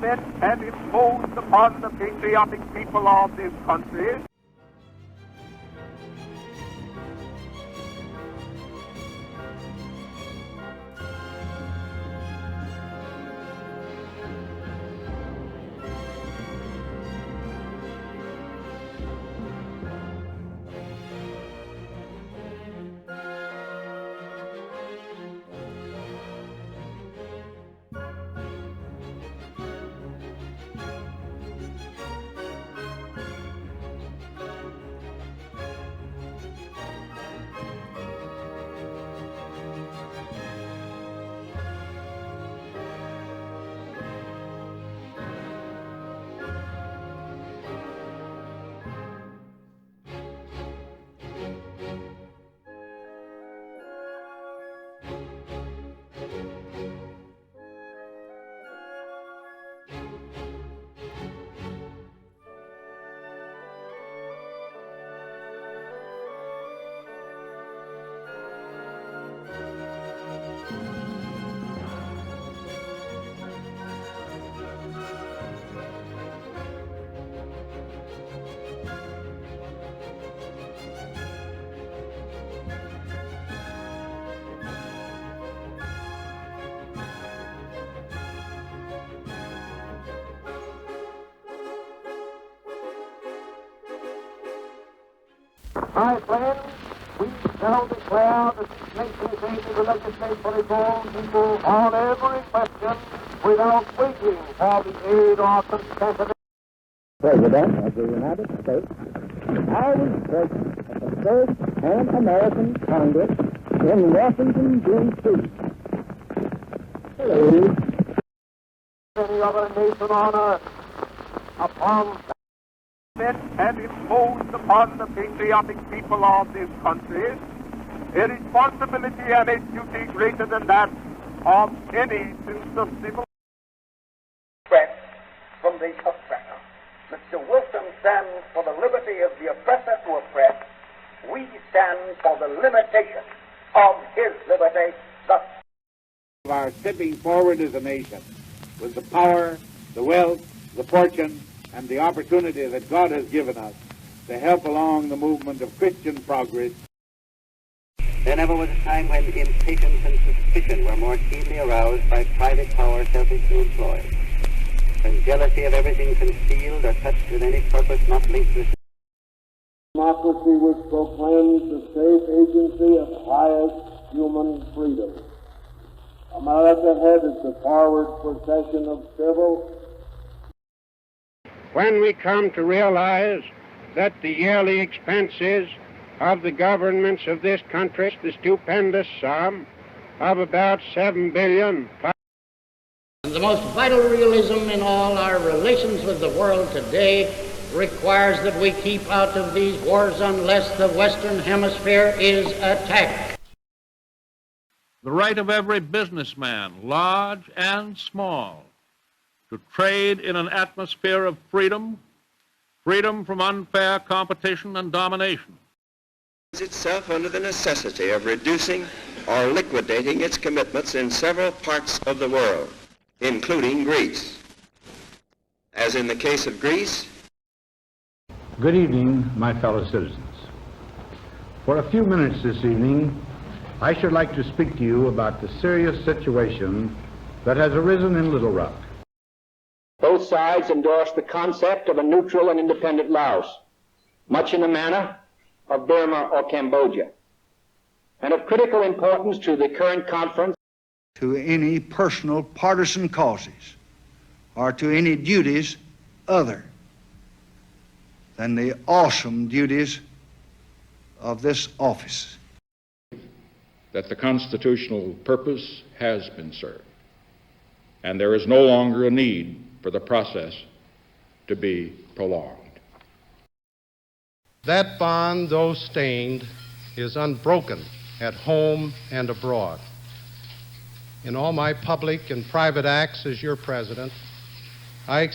set and imposed upon the patriotic people of this country. My friends, we shall declare that this nation is able to legislate for its own people on every question without waiting for the aid or consent of the President of the United States. I was present at the first Pan-American Congress in Washington, D.C. Any other nation on earth upon set and imposed upon the patriotic people of this country a responsibility and a duty greater than that of any since the civil threat from the oppressor. Mr. Wilson stands for the liberty of the oppressor to oppress. We stand for the limitation of his liberty. Thus, our stepping forward as a nation with the power, the wealth, the fortune, and the opportunity that God has given us to help along the movement of Christian progress. There never was a time when impatience and suspicion were more keenly aroused by private power selfishly employed, when jealousy of everything concealed or touched with any purpose not linked with democracy which proclaims the safe agency of highest human freedom. America headed the forward procession of civil. When we come to realize that the yearly expenses of the governments of this country, the stupendous sum of about $7 billion. The most vital realism in all our relations with the world today requires that we keep out of these wars unless the Western Hemisphere is attacked. The right of every businessman, large and small, to trade in an atmosphere of freedom, freedom from unfair competition and domination. Itself under the necessity of reducing or liquidating its commitments in several parts of the world, including Greece. As in the case of Greece. Good evening, my fellow citizens. For a few minutes this evening, I should like to speak to you about the serious situation that has arisen in Little Rock. Both sides endorse the concept of a neutral and independent Laos, much in the manner of Burma or Cambodia, and of critical importance to the current conference. To any personal partisan causes or to any duties other than the awesome duties of this office. That the constitutional purpose has been served, and there is no longer a need for the process to be prolonged. That bond, though stained, is unbroken at home and abroad. In all my public and private acts as your president, I've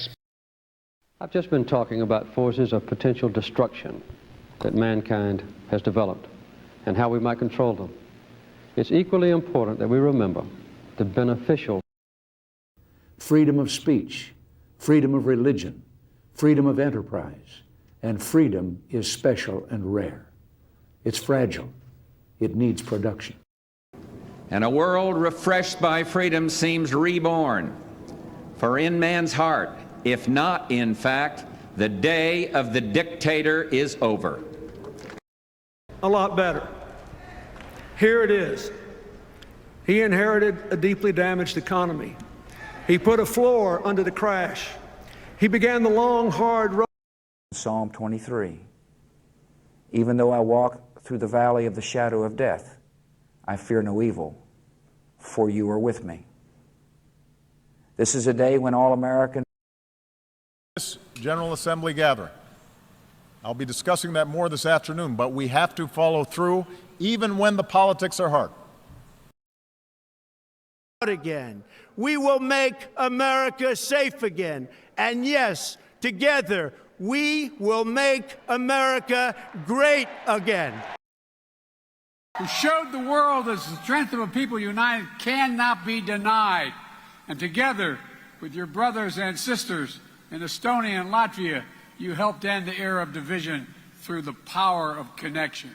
just been talking about forces of potential destruction that mankind has developed and how we might control them. It's equally important that we remember the beneficial freedom of speech, freedom of religion, freedom of enterprise, and freedom is special and rare. It's fragile. It needs production. And a world refreshed by freedom seems reborn. For in man's heart, if not in fact, the day of the dictator is over. A lot better. Here it is. He inherited a deeply damaged economy. He put a floor under the crash. He began the long, hard road. Psalm 23. Even though I walk through the valley of the shadow of death, I fear no evil, for you are with me. This is a day when all Americans. This General Assembly gathering. I'll be discussing that more this afternoon, but we have to follow through even when the politics are hard. Again. We will make America safe again. And yes, together, we will make America great again. Who showed the world that the strength of a people united cannot be denied. And together with your brothers and sisters in Estonia and Latvia, you helped end the era of division through the power of connection.